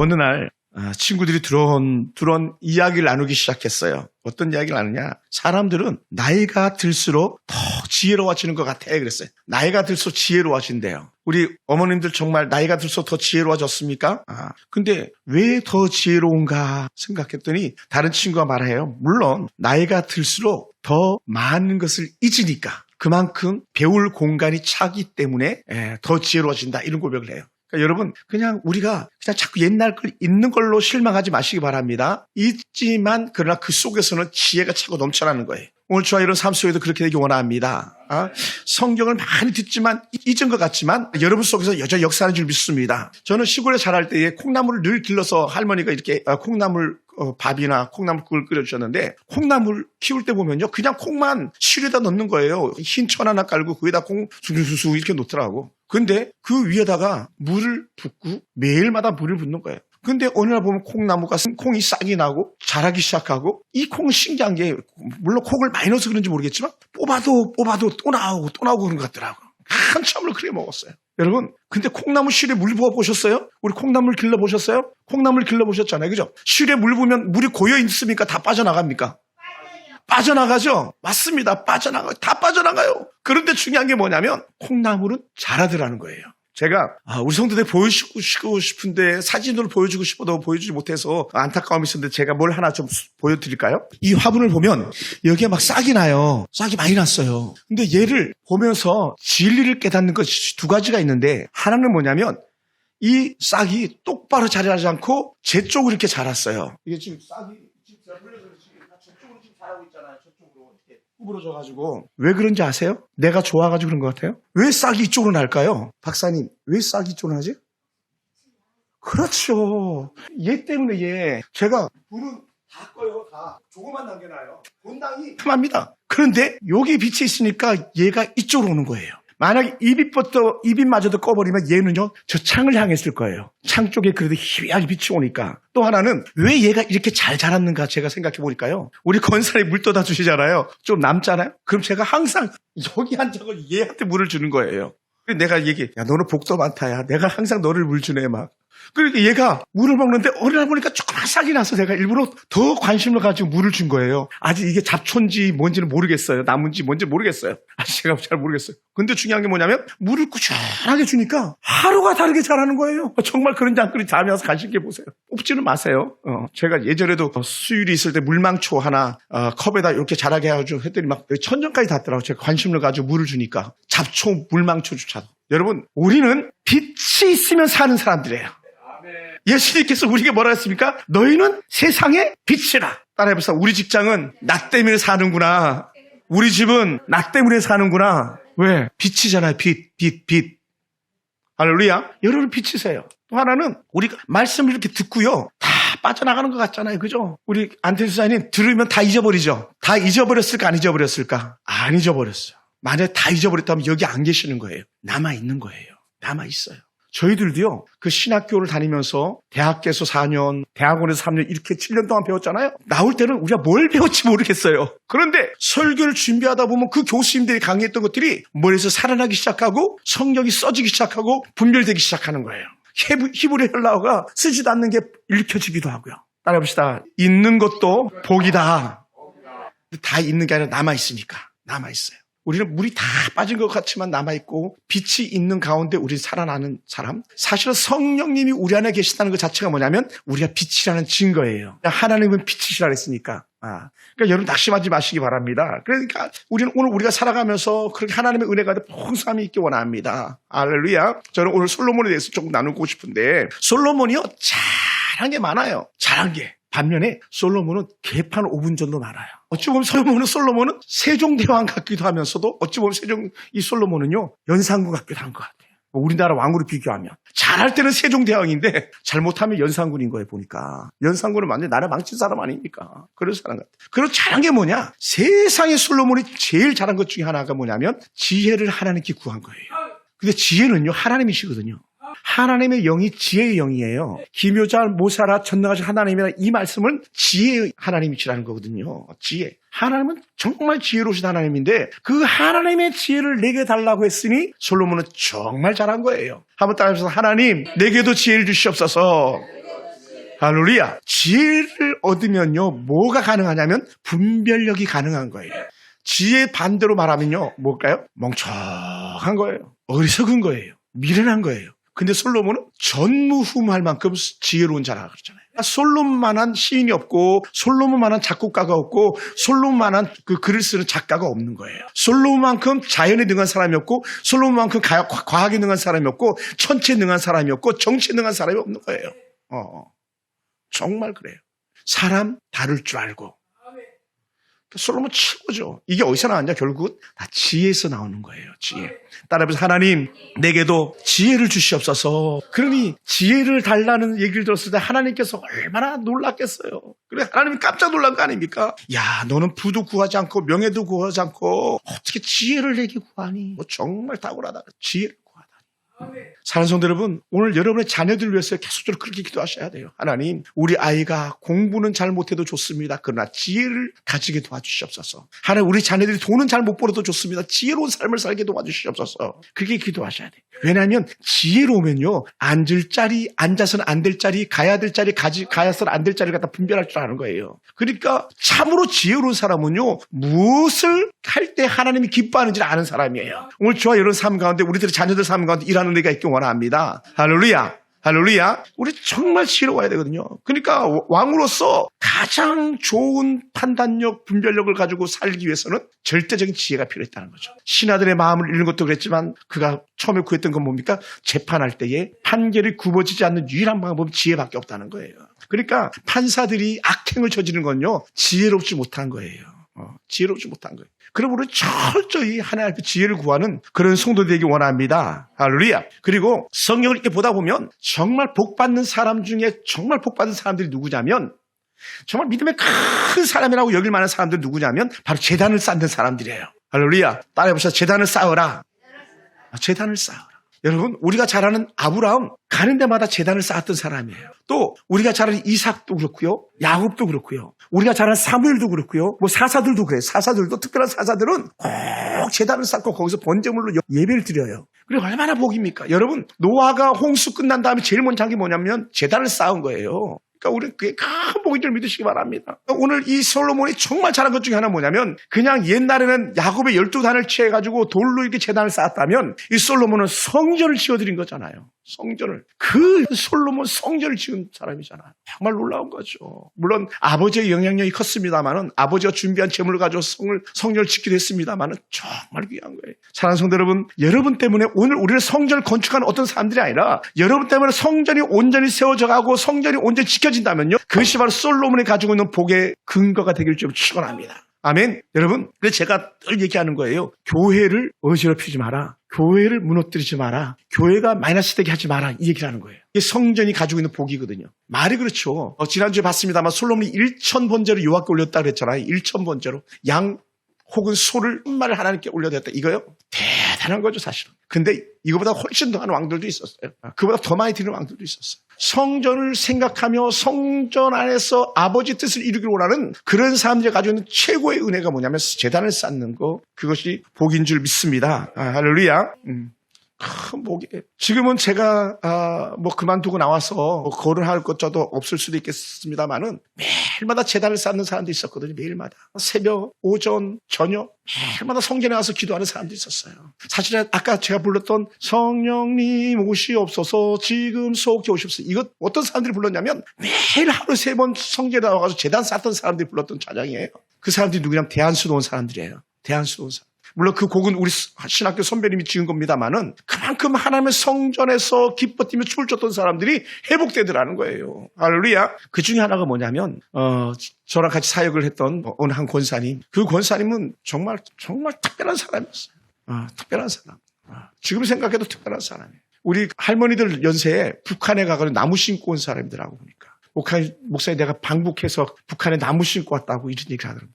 어느 날 친구들이 들어온 이야기를 나누기 시작했어요. 어떤 이야기를 나누냐? 사람들은 나이가 들수록 더 지혜로워지는 것 같아 그랬어요. 나이가 들수록 지혜로워진대요. 우리 어머님들 정말 나이가 들수록 더 지혜로워졌습니까? 근데 왜 더 지혜로운가 생각했더니 다른 친구가 말해요. 물론 나이가 들수록 더 많은 것을 잊으니까 그만큼 배울 공간이 차기 때문에 더 지혜로워진다 이런 고백을 해요. 그러니까 여러분 그냥 우리가 그냥 자꾸 옛날 걸 잊는 걸로 실망하지 마시기 바랍니다. 잊지만 그러나 그 속에서는 지혜가 차고 넘쳐나는 거예요. 오늘 저와 여러분 삶 속에도 그렇게 되기 원합니다. 성경을 많이 듣지만 잊은 것 같지만 여러분 속에서 여전히 역사하는 줄 믿습니다. 저는 시골에 자랄 때에 콩나물을 늘 길러서 할머니가 이렇게 콩나물 밥이나 콩나물국을 끓여주셨는데 콩나물 키울 때 보면요 그냥 콩만 실에다 넣는 거예요. 흰 천 하나 깔고 거기다 콩 수수수 이렇게 놓더라고. 근데 그 위에다가 물을 붓고 매일마다 물을 붓는 거예요. 근데 어느 날 보면 콩나무가 콩이 싹이 나고 자라기 시작하고 이 콩은 신기한 게 물론 콩을 많이 넣어서 그런지 모르겠지만 뽑아도 또 나오고 그런 것 같더라고요. 한참을 그래 먹었어요. 여러분 근데 콩나무 실에 물 부어 보셨어요? 우리 콩나물 길러 보셨어요? 콩나물 길러 보셨잖아요. 그죠? 실에 물 부으면 물이 고여 있습니까? 다 빠져나갑니까? 빠져나가죠? 맞습니다. 다 빠져나가요. 그런데 중요한 게 뭐냐면 콩나물은 자라더라는 거예요. 제가 우리 성도들 보여주고 싶은데 사진으로 보여주고 싶어도 보여주지 못해서 안타까움이 있었는데 제가 뭘 하나 좀 보여드릴까요? 이 화분을 보면 여기에 막 싹이 나요. 싹이 많이 났어요. 근데 얘를 보면서 진리를 깨닫는 것이 두 가지가 있는데 하나는 뭐냐면 이 싹이 똑바로 자라지 않고 제 쪽으로 이렇게 자랐어요. 이게 지금 싹이 제가 불려서 저쪽으로 지금 자라고 있잖아요. 저쪽으로 이렇게 구부러져가지고 왜 그런지 아세요? 내가 좋아가지고 그런 것 같아요? 왜 싹이 이쪽으로 날까요? 박사님 왜 싹이 이쪽으로 나지? 그렇죠. 얘 때문에 제가 불은 다 꺼요. 다 조금만 남겨놔요. 본당이 탐합니다. 그런데 여기 빛이 있으니까 얘가 이쪽으로 오는 거예요. 만약에 이빛마저도 꺼버리면 얘는요 저 창을 향했을 거예요. 창 쪽에 그래도 희미하게 빛이 오니까. 또 하나는 왜 얘가 이렇게 잘 자랐는가 제가 생각해 보니까요. 우리 건설에 물 떠다 주시잖아요. 좀 남잖아요. 그럼 제가 항상 여기 한 적을 얘한테 물을 주는 거예요. 내가 야 너는 복도 많다야. 내가 항상 너를 물 주네 막. 그러니까 얘가 물을 먹는데 어느 날 보니까 조그만 싹이 나서 제가 일부러 더 관심을 가지고 물을 준 거예요. 아직 이게 잡초인지 뭔지는 모르겠어요. 나무인지 뭔지 모르겠어요. 아직 제가 잘 모르겠어요. 근데 중요한 게 뭐냐면 물을 꾸준하게 주니까 하루가 다르게 자라는 거예요. 정말 그런지 안 그런지 다음에 와서 관심 있게 보세요. 뽑지는 마세요. 제가 예전에도 수율이 있을 때 물망초 하나 컵에다 이렇게 자라게 해가지고 했더니 막 천정까지 닿더라고요. 제가 관심을 가지고 물을 주니까 잡초 물망초조차도. 여러분 우리는 빛이 있으면 사는 사람들이에요. 예수님께서 우리에게 뭐라 했습니까? 너희는 세상의 빛이라. 따라해보세요. 우리 직장은 나 때문에 사는구나. 우리 집은 나 때문에 사는구나. 왜? 빛이잖아요. 빛. 할렐루야. 여러분 빛이세요. 또 하나는 우리가 말씀을 이렇게 듣고요. 다 빠져나가는 것 같잖아요. 그죠? 우리 안태수 사님 들으면 다 잊어버리죠. 다 잊어버렸을까 안 잊어버렸을까? 안 잊어버렸어요. 만약에 다 잊어버렸다면 여기 안 계시는 거예요. 남아있는 거예요. 남아있어요. 저희들도요, 그 신학교를 다니면서 대학교에서 4년, 대학원에서 3년 이렇게 7년 동안 배웠잖아요. 나올 때는 우리가 뭘 배웠지 모르겠어요. 그런데 설교를 준비하다 보면 그 교수님들이 강의했던 것들이 머리에서 살아나기 시작하고 성경이 써지기 시작하고 분별되기 시작하는 거예요. 히브리 헬라어가 쓰지도 않는 게 읽혀지기도 하고요. 따라해봅시다. 있는 것도 복이다. 다 있는 게 아니라 남아있으니까. 남아있어요. 우리는 물이 다 빠진 것 같지만 남아있고 빛이 있는 가운데 우리 살아나는 사람. 사실은 성령님이 우리 안에 계시다는 것 자체가 뭐냐면 우리가 빛이라는 증거예요. 하나님은 빛이시라 했으니까. 그러니까 여러분 낙심하지 마시기 바랍니다. 그러니까 우리는 오늘 우리가 살아가면서 그렇게 하나님의 은혜가 풍성함이 있기 원합니다. 할렐루야. 저는 오늘 솔로몬에 대해서 조금 나누고 싶은데 솔로몬이요 잘한 게 많아요. 잘한 게. 반면에 솔로몬은 개판 5분 정도 많아요. 어찌 보면 솔로몬은 세종대왕 같기도 하면서도 어찌 보면 이 솔로몬은요 연산군 같기도 한 것 같아요. 우리나라 왕으로 비교하면 잘할 때는 세종대왕인데 잘못하면 연산군인 거예요. 보니까 연산군은 완전히 나라 망친 사람 아닙니까? 그런 사람 같아요. 그리고 잘한 게 뭐냐? 세상에 솔로몬이 제일 잘한 것 중에 하나가 뭐냐면 지혜를 하나님께 구한 거예요. 근데 지혜는요 하나님이시거든요. 하나님의 영이 지혜의 영이에요. 기묘자 모사라 전능하신 하나님이라 이 말씀은 지혜의 하나님이시라는 거거든요. 지혜. 하나님은 정말 지혜로우신 하나님인데 그 하나님의 지혜를 내게 달라고 했으니 솔로몬은 정말 잘한 거예요. 한번 따라해서 하나님 내게도 지혜를 주시옵소서. 할렐루야. 지혜를 얻으면요, 뭐가 가능하냐면 분별력이 가능한 거예요. 지혜 반대로 말하면요, 뭘까요? 멍청한 거예요. 어리석은 거예요. 미련한 거예요. 근데 솔로몬은 전무후무할 만큼 지혜로운 자라 그러잖아요. 솔로몬만한 시인이 없고, 솔로몬만한 작곡가가 없고, 솔로몬만한 그 글을 쓰는 작가가 없는 거예요. 솔로몬만큼 자연에 능한 사람이 없고, 솔로몬만큼 과학에 능한 사람이 없고, 천체에 능한 사람이 없고, 정치에 능한 사람이 없는 거예요. 정말 그래요. 사람 다룰 줄 알고. 솔로몬 최고죠. 이게 어디서 나왔냐? 결국은 다 지혜에서 나오는 거예요. 지혜. 따라서 하나님, 내게도 지혜를 주시옵소서. 그러니 지혜를 달라는 얘기를 들었을 때 하나님께서 얼마나 놀랐겠어요. 그래, 하나님이 깜짝 놀란 거 아닙니까? 야, 너는 부도 구하지 않고 명예도 구하지 않고 어떻게 지혜를 내게 구하니? 뭐 정말 탁월하다. 지혜를 구하다니. 사랑하는 성도 여러분, 오늘 여러분의 자녀들을 위해서 계속적으로 그렇게 기도하셔야 돼요. 하나님, 우리 아이가 공부는 잘 못해도 좋습니다. 그러나 지혜를 가지게 도와주시옵소서. 하나님, 우리 자녀들이 돈은 잘 못 벌어도 좋습니다. 지혜로운 삶을 살게 도와주시옵소서. 그렇게 기도하셔야 돼요. 왜냐하면 지혜로우면요, 앉을 자리, 앉아서는 안 될 자리, 가야 될 자리, 가야서는 안 될 자리를 갖다 분별할 줄 아는 거예요. 그러니까 참으로 지혜로운 사람은요, 무엇을 할 때 하나님이 기뻐하는지를 아는 사람이에요. 오늘 저와 여러분 삶 가운데, 우리들의 자녀들 삶 가운데 일하는 우리가 있길 원합니다. 할렐루야. 할렐루야. 우리 정말 지혜로워야 되거든요. 그러니까 왕으로서 가장 좋은 판단력, 분별력을 가지고 살기 위해서는 절대적인 지혜가 필요했다는 거죠. 신하들의 마음을 읽는 것도 그랬지만 그가 처음에 구했던 건 뭡니까? 재판할 때에 판결이 굽어지지 않는 유일한 방법은 지혜밖에 없다는 거예요. 그러니까 판사들이 악행을 저지르는 건요, 지혜롭지 못한 거예요. 지혜롭지 못한 거예요. 그러므로 우리 철저히 하나님 앞에 지혜를 구하는 그런 성도 되기 원합니다. 할렐루야. 그리고 성경을 이렇게 보다 보면 정말 복받는 사람 중에 정말 복받은 사람들이 누구냐면, 정말 믿음의 큰 사람이라고 여길 만한 사람들이 누구냐면 바로 재단을 쌓는 사람들이에요. 할렐루야. 따라해보세요. 재단을 쌓으라. 재단을 쌓으라. 여러분, 우리가 잘 아는 아브라함, 가는 데마다 재단을 쌓았던 사람이에요. 또 우리가 잘 아는 이삭도 그렇고요, 야곱도 그렇고요, 우리가 잘 아는 사무엘도 그렇고요, 뭐 사사들도 그래요. 사사들도, 특별한 사사들은 꼭 재단을 쌓고 거기서 번제물로 예배를 드려요. 그리고 얼마나 복입니까? 여러분, 노아가 홍수 끝난 다음에 제일 먼저 한 게 뭐냐면 재단을 쌓은 거예요. 그러니까 우리는 그게 큰 복인 줄 믿으시기 바랍니다. 오늘 이 솔로몬이 정말 잘한 것 중에 하나 뭐냐면, 그냥 옛날에는 야곱의 12단을 취해가지고 돌로 이렇게 재단을 쌓았다면, 이 솔로몬은 성전을 지어드린 거잖아요. 성전을. 그 솔로몬 성전을 지은 사람이잖아요. 정말 놀라운 거죠. 물론 아버지의 영향력이 컸습니다만은, 아버지가 준비한 재물을 가지고 성전을 짓기도 했습니다만은 정말 귀한 거예요. 사랑하는 성도 여러분, 여러분 때문에 오늘 우리를 성전을 건축하는 어떤 사람들이 아니라, 여러분 때문에 성전이 온전히 세워져 가고 성전이 온전히 지켜진다면요, 그것이 바로 솔로몬이 가지고 있는 복의 근거가 되길 좀 축원합니다. 아멘. 여러분, 그래서 제가 늘 얘기하는 거예요. 교회를 어지럽히지 마라. 교회를 무너뜨리지 마라. 교회가 마이너스 되게 하지 마라. 이 얘기를 하는 거예요. 이게 성전이 가지고 있는 복이거든요. 말이 그렇죠. 지난주에 봤습니다만 솔로몬이 1,000번제로 여호와께 올렸다 그랬잖아요. 1,000번제로. 양 혹은 소를 한 마리를 하나님께 올려드렸다. 이거요? 대단한 거죠, 사실은. 근데 이거보다 훨씬 더한 왕들도 있었어요. 그보다 더 많이 드리는 왕들도 있었어요. 성전을 생각하며 성전 안에서 아버지 뜻을 이루기를 원하는 그런 사람들이 가지고 있는 최고의 은혜가 뭐냐면 재단을 쌓는 거, 그것이 복인 줄 믿습니다. 할렐루야. 큰 복이에요. 지금은 제가 뭐 그만두고 나와서 거론할 것조차도 없을 수도 있겠습니다만은 매일마다 재단을 쌓는 사람도 있었거든요. 매일마다 새벽, 오전, 저녁 매일마다 성전에 와서 기도하는 사람도 있었어요. 사실은 아까 제가 불렀던 성령님 오시옵소서 지금 속히 오시옵소서, 이것 어떤 사람들이 불렀냐면 매일 하루 3번 성전에 나와서 재단 쌓던 사람들이 불렀던 찬양이에요. 그 사람들이 누구냐면 대한수도 온 사람들이에요. 대한수도 온 사람. 물론 그 곡은 우리 신학교 선배님이 지은 겁니다만은 그만큼 하나님의 성전에서 기뻐 뛰며 춤을 췄던 사람들이 회복되더라는 거예요. 할렐루야. 그 중에 하나가 뭐냐면 저랑 같이 사역을 했던 어느 한 권사님. 그 권사님은 정말 특별한 사람이었어요. 특별한 사람. 지금 생각해도 특별한 사람이에요. 우리 할머니들 연세에 북한에 가서 나무 심고 온 사람들하고 보니까 목사님 내가 방북해서 북한에 나무 심고 왔다고 이런 얘기를 하더라고요.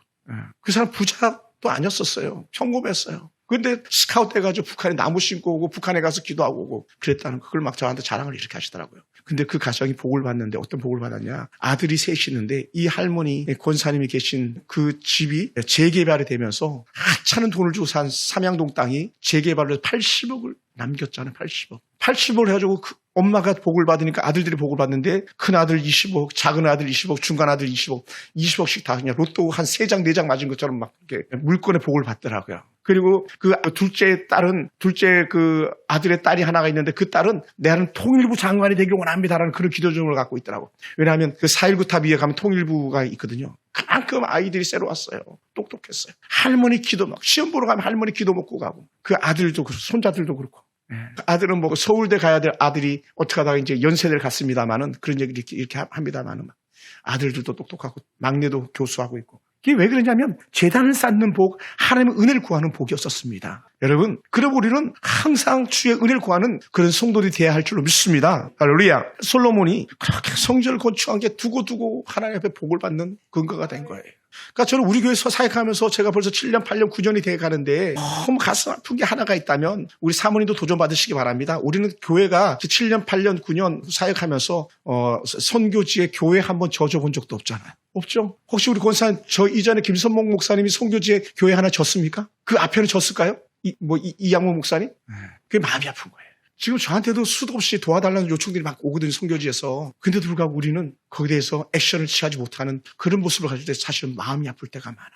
그 사람 부자도 아니었었어요. 평범했어요. 그런데 스카우트 해가지고 북한에 나무 심고 오고 북한에 가서 기도하고 오고 그랬다는 그걸 막 저한테 자랑을 이렇게 하시더라고요. 근데 그 가정이 복을 받는데 어떤 복을 받았냐. 아들이 셋이 있는데 이 할머니 권사님이 계신 그 집이 재개발이 되면서 하찮은 돈을 주고 산 삼양동 땅이 재개발로 80억을 남겼잖아요. 80억. 80억을 해가지고 그 엄마가 복을 받으니까 아들들이 복을 받는데 큰 아들 20억, 작은 아들 20억, 중간 아들 20억, 20억씩 다 그냥 로또 한 3장, 4장 맞은 것처럼 막 이렇게 물건에 복을 받더라고요. 그리고 그 둘째 그 아들의 딸이 하나가 있는데 그 딸은 내는 통일부 장관이 되길 원합니다라는 그런 기도점을 갖고 있더라고. 왜냐하면 그 4.19 탑 위에 가면 통일부가 있거든요. 그만큼 아이들이 새로 왔어요. 똑똑했어요. 할머니 기도 막 시험 보러 가면 할머니 기도 먹고 가고 그 아들도 그렇고 손자들도 그렇고. 아들은 뭐 서울대 가야 될 아들이 어떻게 하다가 이제 연세대를 갔습니다만은 그런 얘기를 이렇게 합니다만은 아들들도 똑똑하고 막내도 교수하고 있고. 이게 왜 그러냐면 재단을 쌓는 복, 하나님의 은혜를 구하는 복이었었습니다. 여러분, 그러고 우리는 항상 주의 은혜를 구하는 그런 성도들이 되어야 할 줄로 믿습니다. 할렐루야. 솔로몬이 그렇게 성전을 건축한 게 두고두고 하나님 앞에 복을 받는 근거가 된 거예요. 그러니까 저는 우리 교회에서 사역하면서 제가 벌써 7년, 8년, 9년이 돼 가는데 너무 가슴 아픈 게 하나가 있다면 우리 사모님도 도전받으시기 바랍니다. 우리는 교회가 7년, 8년, 9년 사역하면서 선교지에 교회 한번 져본 적도 없잖아요. 없죠? 혹시 우리 권사님 저 이전에 김선목 목사님이 선교지에 교회 하나 졌습니까? 그 앞에는 졌을까요? 이양모 목사님? 그게 마음이 아픈 거예요. 지금 저한테도 수도 없이 도와달라는 요청들이 막 오거든요, 선교지에서. 근데도 불구하고 우리는 거기에 대해서 액션을 취하지 못하는 그런 모습을 가질 때 사실은 마음이 아플 때가 많아요.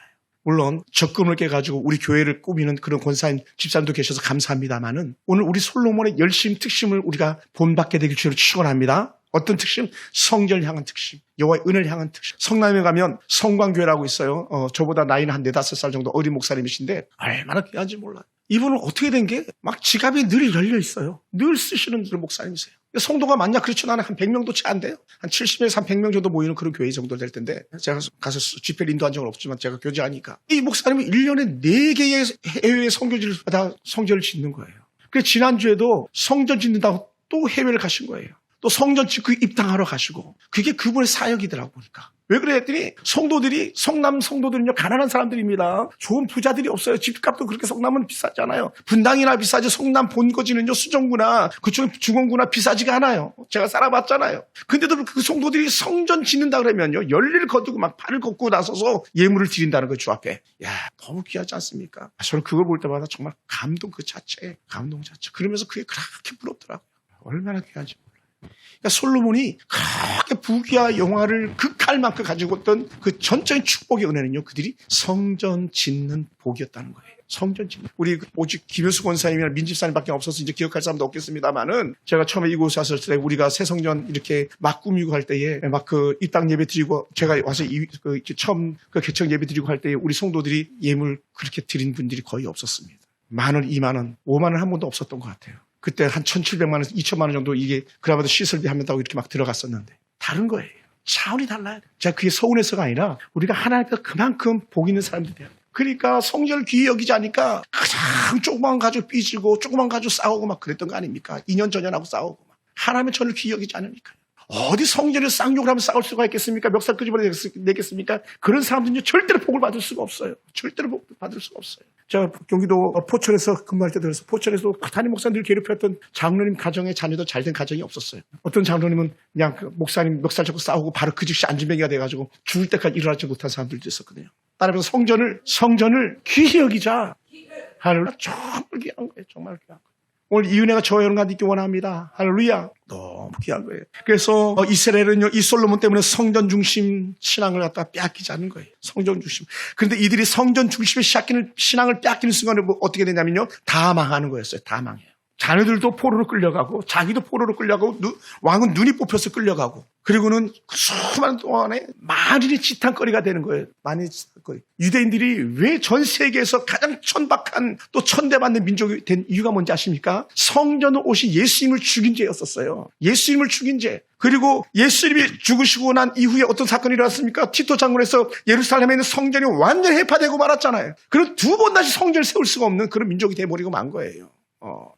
물론 적금을 깨가지고 우리 교회를 꾸미는 그런 권사님, 집사님도 계셔서 감사합니다만은 오늘 우리 솔로몬의 열심 특심을 우리가 본받게 되길 주로 축원합니다. 어떤 특심? 성전을 향한 특심. 여호와의 은혜를 향한 특심. 성남에 가면 성광교회라고 있어요. 저보다 나이는 한 4-5살 정도 어린 목사님이신데 얼마나 귀한지 몰라요. 이분은 어떻게 된 게 막 지갑이 늘 열려 있어요. 늘 쓰시는 그런 목사님이세요. 성도가 많냐? 그렇지 않아요. 한 100명도 채 안 돼요. 한 70에서 한 100명 정도 모이는 그런 교회 정도 될 텐데 제가 가서 집회를 인도한 적은 없지만 제가 교제하니까 이 목사님이 1년에 4개의 해외 성교지를 다 성전을 짓는 거예요. 그래서 지난주에도 성전 짓는다고 또 해외를 가신 거예요. 또 성전 짓고 입당하러 가시고 그게 그분의 사역이더라고 보니까. 왜 그래 했더니 성도들이 성남 성도들은요 가난한 사람들입니다. 좋은 부자들이 없어요. 집값도 그렇게 성남은 비싸잖아요. 분당이나 비싸지 성남 본거지는요 수정구나 그쪽 중원구나 비싸지가 않아요. 제가 살아봤잖아요. 근데도 그 성도들이 성전 짓는다 그러면요 열리를 거두고 막 발을 걷고 나서서 예물을 드린다는 거예요 주 앞에. 야 너무 귀하지 않습니까? 저는 그걸 볼 때마다 정말 감동 자체. 그러면서 그게 그렇게 부럽더라고요. 얼마나 귀한지. 그러니까 솔로몬이 그렇게 부귀와 영화를 극할 만큼 가지고 있던 그 전적인 축복의 은혜는요, 그들이 성전 짓는 복이었다는 거예요. 성전 짓는. 우리 오직 김효수 권사님이나 민집사님밖에 없어서 이제 기억할 사람도 없겠습니다만은 제가 처음에 이곳에 왔을 때 우리가 새 성전 이렇게 막 꾸미고 할 때에 막 그 입당 예배 드리고 제가 와서 처음 그 개척 예배 드리고 할 때에 우리 성도들이 예물 그렇게 드린 분들이 거의 없었습니다. 10,000원, 20,000원, 50,000원 한 번도 없었던 것 같아요. 그때 한 1,700만 원, 2,000만 원 정도 이게 그라바도 시설비 하면다고 이렇게 막 들어갔었는데 다른 거예요. 차원이 달라요. 제가 그게 서운해서가 아니라 우리가 하나님께서 그만큼 복 있는 사람들이 돼요. 그러니까 성전을 귀히 여기지 않으니까 가장 조그만 가지고 삐지고 조그만 가지고 싸우고 막 그랬던 거 아닙니까? 2년 전연하고 싸우고 막. 하나님의 전을 귀히 여기지 않으니까요. 어디 성전을 쌍욕을 하면 싸울 수가 있겠습니까? 멱살 끄집어내겠습니까? 그런 사람들은요 절대로 복을 받을 수가 없어요. 절대로 복 받을 수가 없어요. 제가 경기도 포천에서 근무할 때 들어서 포천에서 담임 목사님들 괴롭혔던 장로님 가정의 자녀도 잘된 가정이 없었어요. 어떤 장로님은 그냥 그 목사님 멱살 잡고 싸우고 바로 그 즉시 안진뱅이가 돼가지고 죽을 때까지 일어나지 못한 사람들도 있었거든요. 따라서 성전을 귀히 여기자. 할렐루야. 정말 귀한 거예요. 정말 귀한 거예요. 오늘 이 은혜가 저와 여러분과 있기 원합니다. 할렐루야. 너무 귀한 거예요. 그래서 이스라엘은요, 이 솔로몬 때문에 성전 중심 신앙을 갖다가 빼앗기지 않는 거예요. 성전 중심. 그런데 이들이 성전 중심의 신앙을 빼앗기는 순간에 뭐 어떻게 되냐면요, 다 망하는 거였어요. 다 망해요. 자녀들도 포로로 끌려가고, 자기도 포로로 끌려가고, 왕은 눈이 뽑혀서 끌려가고, 그리고는 수많은 동안에 만인의 지탄거리가 되는 거예요. 만인의 지탄거리. 유대인들이 왜 전 세계에서 가장 천박한 또 천대받는 민족이 된 이유가 뭔지 아십니까? 성전 옷이 예수님을 죽인 죄였었어요. 예수님을 죽인 죄. 그리고 예수님이 죽으시고 난 이후에 어떤 사건이 일어났습니까? 티토 장군에서 예루살렘에 있는 성전이 완전히 해파되고 말았잖아요. 그럼 두 번 다시 성전을 세울 수가 없는 그런 민족이 돼버리고 만 거예요.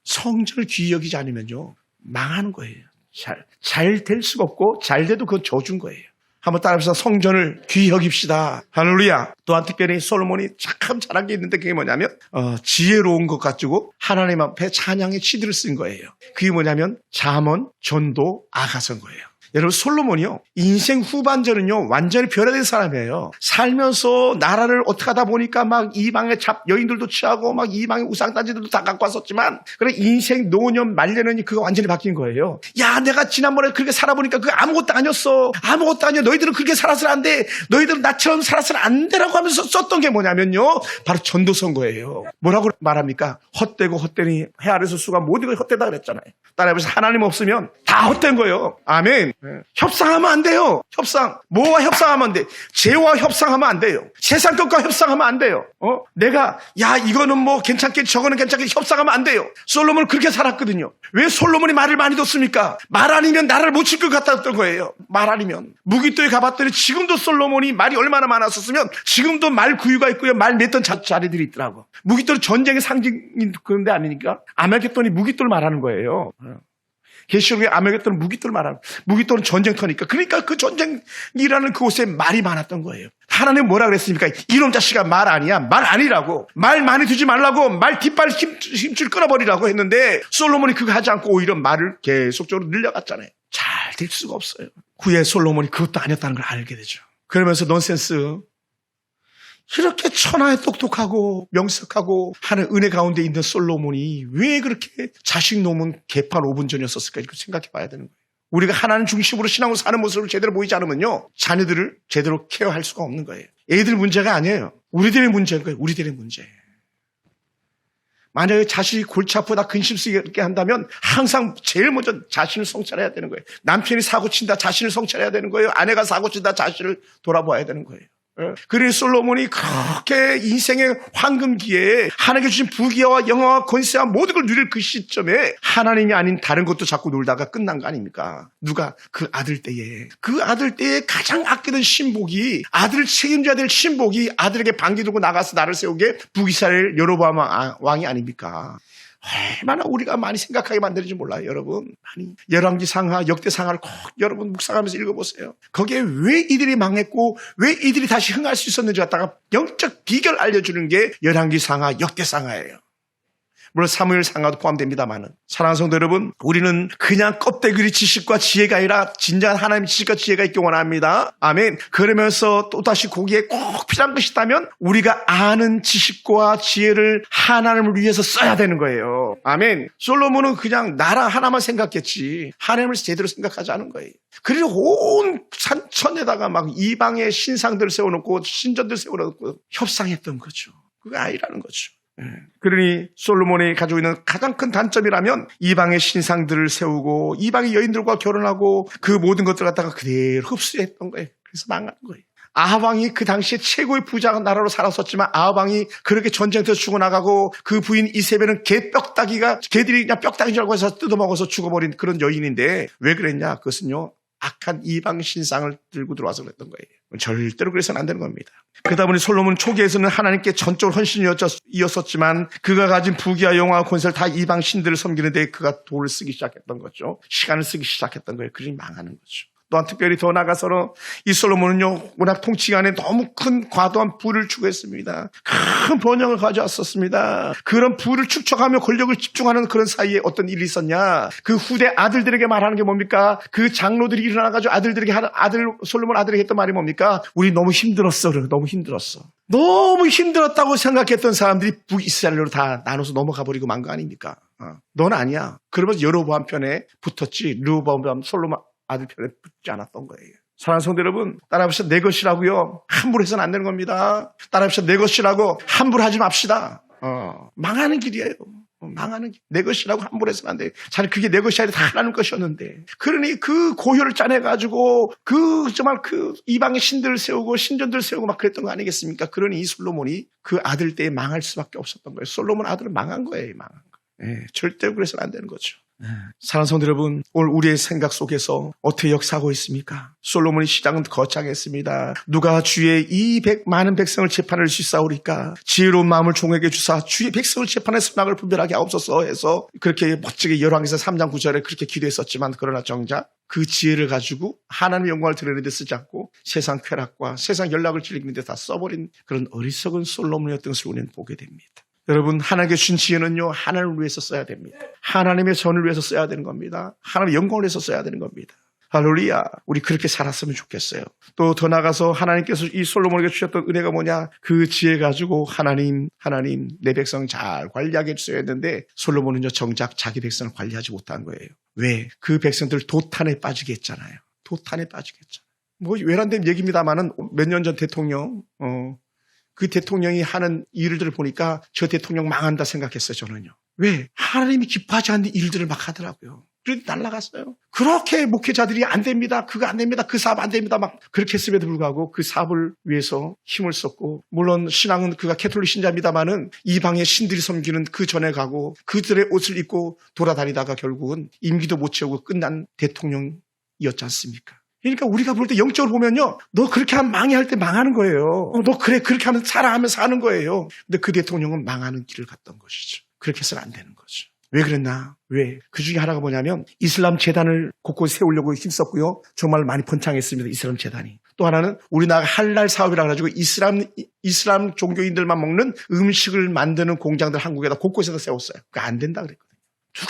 성전을 귀히 여기지 않으면요 망하는 거예요. 잘 될 수가 없고 잘 돼도 그건 저주인 거예요. 한번 따라해서 성전을 귀히 여깁시다. 할렐루야. 또한 특별히 솔로몬이 참 잘한 게 있는데 그게 뭐냐면 지혜로운 것 가지고 하나님 앞에 찬양의 시들을 쓴 거예요. 그게 뭐냐면 잠언, 전도, 아가서인 거예요. 여러분 솔로몬이요 인생 후반전은요 완전히 변화된 사람이에요. 살면서 나라를 어떻게 하다 보니까 막 이방의 여인들도 취하고 막 이방의 우상단지들도 다 갖고 왔었지만 그래 인생 노년 말년은 그거 완전히 바뀐 거예요. 야 내가 지난번에 그렇게 살아보니까 그거 아무것도 아니었어. 아무것도 아니야. 너희들은 그렇게 살아서는 안 돼. 너희들은 나처럼 살아서는 안 돼라고 하면서 썼던 게 뭐냐면요 바로 전도서인 거예요. 뭐라고 말합니까? 헛되고 헛되니 해 아래서 수가 모든 걸 헛되다 그랬잖아요. 따라해보세요. 하나님 없으면 다 헛된 거예요. 아멘. 협상하면 안 돼요. 협상. 뭐와 협상하면 안 돼? 죄와 협상하면 안 돼요. 세상 것과 협상하면 안 돼요. 내가 야 이거는 뭐 괜찮겠지 저거는 괜찮겠지 협상하면 안 돼요. 솔로몬은 그렇게 살았거든요. 왜 솔로몬이 말을 많이 뒀습니까? 말 아니면 나라를 못 칠 것 같았던 거예요. 말 아니면. 무기토에 가봤더니 지금도 솔로몬이 말이 얼마나 많았었으면 지금도 말 구유가 있고요. 말 맺던 자리들이 있더라고. 무기토는 전쟁의 상징인 그런 데 아니니까 아메겟돈이 무기토를 말하는 거예요. 계시록에 아메겟돈은 무기토를 말하는 거예요. 무기토는 전쟁터니까. 그러니까 그 전쟁이라는 그곳에 말이 많았던 거예요. 하나님 뭐라 그랬습니까? 이놈 자식아 말 아니야. 말 아니라고. 말 많이 두지 말라고. 말 뒷발 힘줄 끊어버리라고 했는데 솔로몬이 그거 하지 않고 오히려 말을 계속적으로 늘려갔잖아요. 잘 될 수가 없어요. 후에 솔로몬이 그것도 아니었다는 걸 알게 되죠. 그러면서 넌센스. 이렇게 천하에 똑똑하고 명석하고 하는 은혜 가운데 있는 솔로몬이 왜 그렇게 자식 놈은 개판 5분 전이었을까 이렇게 생각해 봐야 되는 거예요. 우리가 하나님 중심으로 신앙으로 사는 모습을 제대로 보이지 않으면요 자녀들을 제대로 케어할 수가 없는 거예요. 애들 문제가 아니에요. 우리들의 문제인 거예요. 우리들의 문제. 만약에 자식이 골치 아프다 근심 쓰게 한다면 항상 제일 먼저 자신을 성찰해야 되는 거예요. 남편이 사고친다 자신을 성찰해야 되는 거예요. 아내가 사고친다 자신을 돌아봐야 되는 거예요. 그래서 솔로몬이 그렇게 인생의 황금기에 하나님께 주신 부귀와 영화와 권세와 모든 걸 누릴 그 시점에 하나님이 아닌 다른 것도 자꾸 놀다가 끝난 거 아닙니까? 누가? 그 아들 때에 가장 아끼던 신복이 아들을 책임져야 될 신복이 아들에게 반기 들고 나가서 나를 세우게 북이스라엘 여로보암 왕이 아닙니까? 얼마나 우리가 많이 생각하게 만드는지 몰라요, 여러분. 많이. 열왕기상하, 역대상하를 꼭 여러분 묵상하면서 읽어보세요. 거기에 왜 이들이 망했고 왜 이들이 다시 흥할 수 있었는지 갖다가 영적 비결 알려주는 게 열왕기상하, 역대상하예요. 물론 사무엘상하도 포함됩니다만은. 사랑하는 성도 여러분, 우리는 그냥 껍데기 지식과 지혜가 아니라 진정한 하나님의 지식과 지혜가 있기 원합니다. 아멘. 그러면서 또다시 거기에 꼭 필요한 것이 있다면 우리가 아는 지식과 지혜를 하나님을 위해서 써야 되는 거예요. 아멘. 솔로몬은 그냥 나라 하나만 생각했지 하나님을 제대로 생각하지 않은 거예요. 그래서 온 산천에다가 막 이방의 신상들을 세워놓고 신전들 세워놓고 협상했던 거죠. 그거 아니라는 거죠. 그러니 솔로몬이 가지고 있는 가장 큰 단점이라면 이방의 신상들을 세우고 이방의 여인들과 결혼하고 그 모든 것들을 갖다가 그대로 흡수했던 거예요. 그래서 망하는 거예요. 아합 왕이 그 당시에 최고의 부자 나라로 살았었지만 아합 왕이 그렇게 전쟁터에서 죽어나가고 그 부인 이세벨은 개들이 그냥 뼈다귀인 줄 알고 해서 뜯어먹어서 죽어버린 그런 여인인데 왜 그랬냐? 그것은요 악한 이방 신상을 들고 들어와서 그랬던 거예요. 절대로 그래서는 안 되는 겁니다. 그러다 보니 솔로몬 초기에서는 하나님께 전적으로 헌신이었었지만 그가 가진 부귀와 영화와 권세를 다 이방 신들을 섬기는데 그가 돈을 쓰기 시작했던 거죠. 시간을 쓰기 시작했던 거예요. 그러니 망하는 거죠. 또한 특별히 더 나가서는 이 솔로몬은요 워낙 통치간에 너무 큰 과도한 부를 추구했습니다. 큰 번영을 가져왔었습니다. 그런 부를 축적하며 권력을 집중하는 그런 사이에 어떤 일이 있었냐? 그 후대 아들들에게 말하는 게 뭡니까? 그 장로들이 일어나가지고 솔로몬 아들에게 했던 말이 뭡니까? 우리 너무 힘들었어. 너무 힘들었어. 너무 힘들었다고 생각했던 사람들이 북이스라엘로 다 나눠서 넘어가 버리고 만 거 아닙니까? 넌 아니야. 그러면서 여로보암 편에 붙었지 르호보암 솔로몬 아들 편에 붙지 않았던 거예요. 사랑하는 성도 여러분, 따라합시다. 내 것이라고요. 함부로 해서는 안 되는 겁니다. 따라합시다. 내 것이라고 함부로 하지 맙시다. 망하는 길이에요. 망하는 길. 내 것이라고 함부로 해서는 안 돼요. 잘 그게 내 것이 아니라 다 하나님 것이었는데. 그러니 그 고혈을 짜내가지고 정말 그 이방의 신들을 세우고 신전들을 세우고 막 그랬던 거 아니겠습니까? 그러니 이 솔로몬이 그 아들 때에 망할 수밖에 없었던 거예요. 솔로몬 아들은 망한 거예요. 망한 거. 절대로 그래서는 안 되는 거죠. 사랑하는 성도 여러분, 오늘 우리의 생각 속에서 어떻게 역사하고 있습니까? 솔로몬의 시작은 거창했습니다. 누가 주의 이 많은 백성을 재판할 수 있사오리까? 지혜로운 마음을 종에게 주사 주의 백성을 재판해 선악을 분별하게 하옵소서 해서 그렇게 멋지게 열왕기서 3장 9절에 그렇게 기도했었지만 그러나 정작 그 지혜를 가지고 하나님의 영광을 드러내는 데 쓰지 않고 세상 쾌락과 세상 연락을 즐기는 데 다 써버린 그런 어리석은 솔로몬이었던 것을 우리는 보게 됩니다. 여러분, 하나님께 주신 지혜는요, 하나님을 위해서 써야 됩니다. 하나님의 전을 위해서 써야 되는 겁니다. 하나님의 영광을 위해서 써야 되는 겁니다. 할렐루야. 우리 그렇게 살았으면 좋겠어요. 또 더 나가서 하나님께서 이 솔로몬에게 주셨던 은혜가 뭐냐? 그 지혜 가지고 하나님 내 백성 잘 관리하게 해주셔야 했는데 솔로몬은요 정작 자기 백성을 관리하지 못한 거예요. 왜? 그 백성들 도탄에 빠지게 했잖아요. 도탄에 빠지게 했잖아요. 뭐 외람된 얘기입니다만은 몇 년 전 대통령 그 대통령이 하는 일들을 보니까 저 대통령 망한다 생각했어요. 저는요. 왜? 하나님이 기뻐하지 않는 일들을 막 하더라고요. 그래도 날아갔어요. 그렇게 목회자들이 안 됩니다. 그거 안 됩니다. 그 사업 안 됩니다. 막 그렇게 했음에도 불구하고 그 사업을 위해서 힘을 썼고, 물론 신앙은 그가 캐톨릭 신자입니다만은 이방의 신들이 섬기는 그 전에 가고 그들의 옷을 입고 돌아다니다가 결국은 임기도 못 채우고 끝난 대통령이었지 않습니까? 그러니까 우리가 볼 때 영적으로 보면요, 너 그렇게 하면 망해할 때 망하는 거예요. 너 그래 그렇게 하면 사랑하면 사는 거예요. 근데 그 대통령은 망하는 길을 갔던 것이죠. 그렇게 해서는 안 되는 거죠. 왜 그랬나? 왜? 그 중에 하나가 뭐냐면 이슬람 재단을 곳곳에 세우려고 힘썼고요. 정말 많이 번창했습니다. 이슬람 재단이. 또 하나는 우리나라가 할랄 사업이라 가지고 이슬람 종교인들만 먹는 음식을 만드는 공장들 한국에다 곳곳에다 세웠어요. 그거 안 된다 그랬거든요.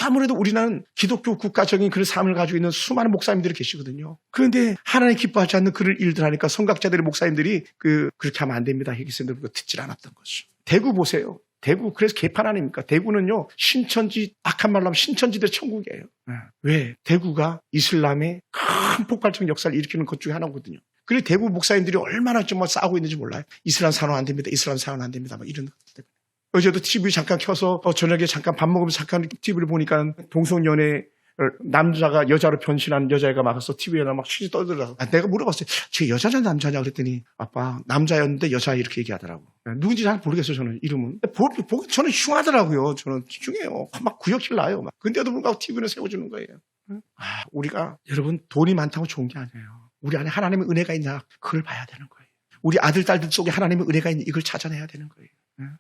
아무래도 우리나라는 기독교 국가적인 그런 삶을 가지고 있는 수많은 목사님들이 계시거든요. 그런데 하나님 기뻐하지 않는 그런 일들 하니까 성각자들의 목사님들이 그렇게 하면 안 됩니다. 회개생들 그거 듣질 않았던 거죠. 대구 보세요. 대구 그래서 개판 아닙니까? 대구는요 신천지, 악한 말로 하면 신천지대 천국이에요. 왜? 대구가 이슬람의 큰 폭발적 역사를 일으키는 것 중에 하나거든요. 그리고 대구 목사님들이 얼마나 정말 싸우고 있는지 몰라요. 이슬람 산업 안 됩니다. 이슬람 산업 안 됩니다. 막 이런 것들. 어제도 TV 잠깐 켜서 저녁에 잠깐 밥 먹으면서 잠깐 TV를 보니까 동성연애 남자가 여자로 변신한 여자애가 막아서 TV에 막 쉬지 떠들더라고. 내가 물어봤어요. 쟤 여자냐 남자냐 그랬더니 아빠 남자였는데 여자 이렇게 얘기하더라고. 누군지 잘 모르겠어요. 저는 이름은. 저는 흉하더라고요. 저는 흉해요. 막 구역질 나요. 막. 근데도 불구하고 TV는 세워주는 거예요. 우리가 여러분 돈이 많다고 좋은 게 아니에요. 우리 안에 하나님의 은혜가 있냐 그걸 봐야 되는 거예요. 우리 아들 딸들 속에 하나님의 은혜가 있냐 이걸 찾아내야 되는 거예요.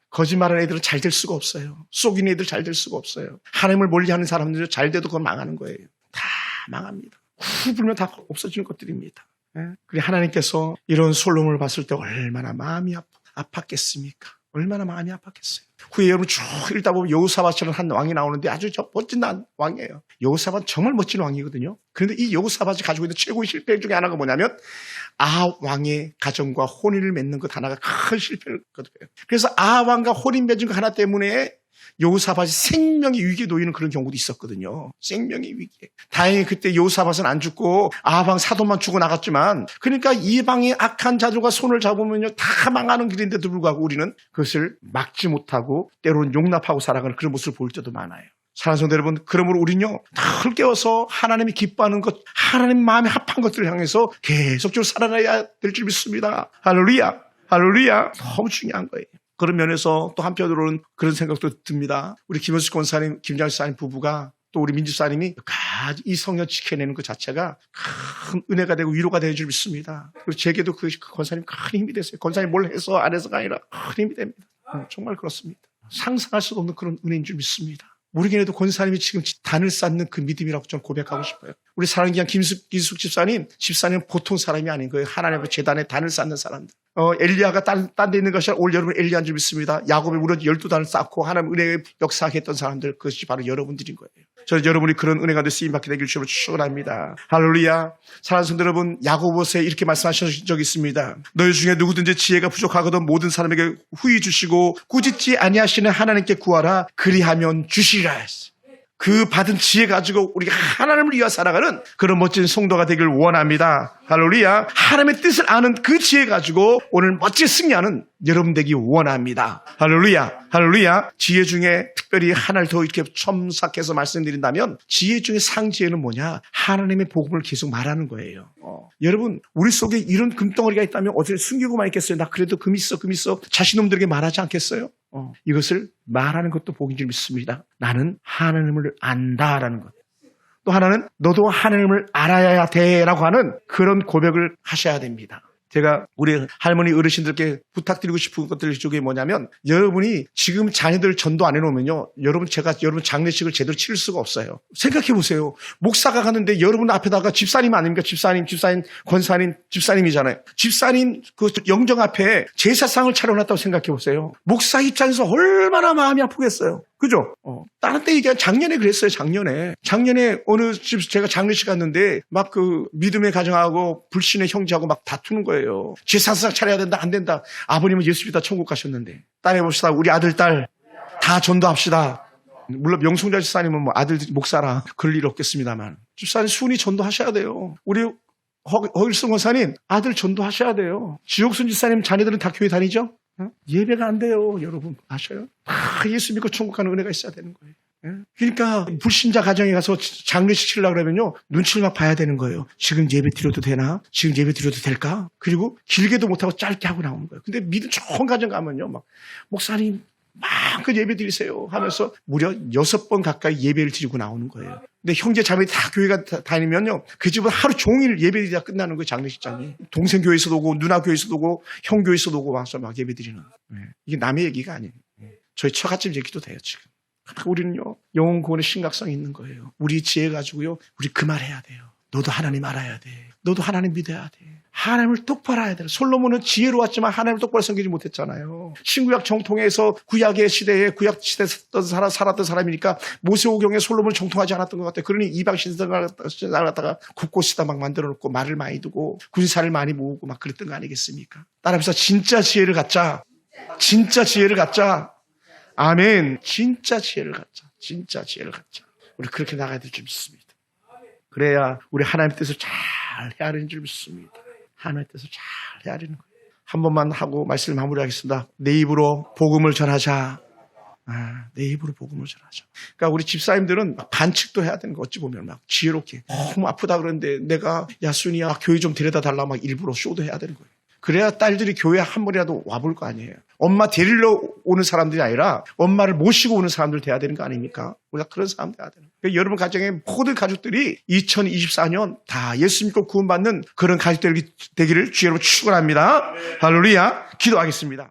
거짓말하는 애들은 잘 될 수가 없어요. 속이는 애들 잘 될 수가 없어요. 하나님을 멀리하는 사람들은 잘 돼도 그건 망하는 거예요. 다 망합니다. 후 불면 다 없어지는 것들입니다. 그래 하나님께서 이런 솔로몬을 봤을 때 얼마나 마음이 아팠겠습니까? 얼마나 마음이 아팠겠어요. 후에 여러분 쭉 읽다 보면 여호사밧이라는 한 왕이 나오는데 아주 멋진 왕이에요. 여호사밧 정말 멋진 왕이거든요. 그런데 이 여호사밧이 가지고 있는 최고의 실패 중에 하나가 뭐냐면 왕의 가정과 혼인을 맺는 것 하나가 큰 실패를 거둬요. 그래서 왕과 혼인 맺은 것 하나 때문에 여호사밧이 생명의 위기에 놓이는 그런 경우도 있었거든요. 생명의 위기에. 다행히 그때 여호사밧은 안 죽고 왕 사돈만 죽어나갔지만 그러니까 이방의 악한 자들과 손을 잡으면요 다 망하는 길인데도 불구하고 우리는 그것을 막지 못하고 때로는 용납하고 살아가는 그런 모습을 볼 때도 많아요. 사랑하는 성도 여러분, 그러므로 우리는요 늘 깨워서 하나님이 기뻐하는 것, 하나님 마음에 합한 것들을 향해서 계속적으로 살아나야 될 줄 믿습니다. 할렐루야, 할렐루야. 너무 중요한 거예요. 그런 면에서 또 한편으로는 그런 생각도 듭니다. 우리 김현수 권사님, 김장수 사님 부부가 또 우리 민주 사님이 이 성령 지켜내는 것 자체가 큰 은혜가 되고 위로가 되는 줄 믿습니다. 그리고 제게도 그 권사님 큰 힘이 됐어요. 권사님 뭘 해서 안 해서가 아니라 큰 힘이 됩니다. 정말 그렇습니다. 상상할 수도 없는 그런 은혜인 줄 믿습니다. 모르긴 해도 권사님이 지금 단을 쌓는 그 믿음이라고 좀 고백하고 싶어요. 우리 사랑하는 그냥 김숙 집사님은 보통 사람이 아닌 거예요. 하나님의 재단에 단을 쌓는 사람들. 엘리야가 딴 데 있는 것이 올 여러분 엘리야인 줄 믿습니다. 야곱이 무려 12단을 쌓고 하나님 은혜의 역사하게 했던 사람들, 그것이 바로 여러분들인 거예요. 저는 여러분이 그런 은혜가 돼 쓰임받게 되길 주로 축원합니다. 할렐루야. 사랑하는 성도 여러분, 야고보서에 이렇게 말씀하신 적이 있습니다. 너희 중에 누구든지 지혜가 부족하거든 모든 사람에게 후히 주시고 꾸짖지 아니하시는 하나님께 구하라. 그리하면 주시리라 했어요. 그 받은 지혜 가지고 우리가 하나님을 위하여 살아가는 그런 멋진 성도가 되길 원합니다. 할렐루야. 하나님의 뜻을 아는 그 지혜 가지고 오늘 멋진 승리하는 여러분 되기 원합니다. 할렐루야. 할렐루야. 지혜 중에 특별히 하나를 더 이렇게 첨삭해서 말씀드린다면 지혜 중에 상지혜는 뭐냐? 하나님의 복음을 계속 말하는 거예요. 여러분 우리 속에 이런 금덩어리가 있다면 어떻게 숨기고만 있겠어요? 나 그래도 금 있어 자신놈들에게 말하지 않겠어요? 이것을 말하는 것도 복인 줄 믿습니다. 나는 하나님을 안다라는 것. 또 하나는 너도 하나님을 알아야 돼라고 하는 그런 고백을 하셔야 됩니다. 제가 우리 할머니 어르신들께 부탁드리고 싶은 것들 중에 뭐냐면 여러분이 지금 자녀들 전도 안 해놓으면요 여러분 장례식을 제대로 치를 수가 없어요. 생각해 보세요. 목사가 가는데 여러분 앞에다가 집사님 아닙니까? 집사님, 권사님, 집사님이잖아요. 집사님 그 영정 앞에 제사상을 차려놨다고 생각해 보세요. 목사 입장에서 얼마나 마음이 아프겠어요. 그죠? 다른 때 얘기한 작년에 그랬어요. 작년에 어느 집 제가 장례식 갔는데 막 그 믿음의 가정하고 불신의 형제하고 막 다투는 거예요. 제사상 차려야 된다, 안 된다. 아버님은 예수 믿다 천국 가셨는데 딸 해봅시다. 우리 아들, 딸 다 전도합시다. 물론 명송자 집사님은 뭐 아들 목사라 그럴 일 없겠습니다만 집사님 순위 전도하셔야 돼요. 우리 허일승 원사님 아들 전도하셔야 돼요. 지옥순 집사님 자녀들은 다 교회 다니죠? 예배가 안 돼요. 여러분 아셔요? 다 예수 믿고 천국 가는 은혜가 있어야 되는 거예요. 그러니까 불신자 가정에 가서 장례식 치려고 그러면요 눈치를 막 봐야 되는 거예요. 지금 예배 드려도 되나? 지금 예배 드려도 될까? 그리고 길게도 못하고 짧게 하고 나오는 거예요. 근데 믿음 좋은 가정 가면요 막 목사님 마음껏 예배 드리세요 하면서 무려 6번 가까이 예배를 드리고 나오는 거예요. 근데 형제 자매들이 다 교회가 다니면요 그 집은 하루 종일 예배 드리다 끝나는 거예요. 장례식장이. 동생 교회에서도 오고 누나 교회에서도 오고 형 교회에서도 오고 와서 막 예배 드리는. 이게 남의 얘기가 아니에요. 저희 처갓집 얘기도 돼요 지금. 우리는요 영혼 구원의 심각성이 있는 거예요. 우리 지혜 가지고요 우리 그 말 해야 돼요. 너도 하나님 알아야 돼. 너도 하나님 믿어야 돼. 하나님을 똑바로 알아야 돼. 솔로몬은 지혜로웠지만 하나님을 똑바로 섬기지 못했잖아요. 신구약 정통에서 구약의 시대에 구약 시대에 살았던 사람이니까 모세오경에 솔로몬을 정통하지 않았던 것 같아요. 그러니 이방 신상을 갖다가 곳곳에다 막 만들어 놓고 말을 많이 두고 군사를 많이 모으고 막 그랬던 거 아니겠습니까? 따라서 진짜 지혜를 갖자. 진짜 지혜를 갖자. 아멘. 진짜 지혜를 갖자. 진짜 지혜를 갖자. 우리 그렇게 나가야 될 줄 믿습니다. 그래야 우리 하나님의 뜻을 잘 헤아리는 줄 믿습니다. 하나님의 뜻을 잘 헤아리는 거예요. 한 번만 하고 말씀을 마무리하겠습니다. 내 입으로 복음을 전하자. 내 입으로 복음을 전하자. 그러니까 우리 집사님들은 막 반칙도 해야 되는 거 어찌 보면 막 지혜롭게 너무 아프다 그러는데 내가 야 순이야 교회 좀 데려다 달라 막 일부러 쇼도 해야 되는 거예요. 그래야 딸들이 교회 한 번이라도 와볼 거 아니에요. 엄마 데리러 오는 사람들이 아니라 엄마를 모시고 오는 사람들 돼야 되는 거 아닙니까? 우리가 그런 사람 돼야 되는 거예요. 그러니까 여러분 가정의 모든 가족들이 2024년 다 예수 믿고 구원받는 그런 가족들이 되기를 주의 이름으로 축원합니다. 할렐루야. 기도하겠습니다.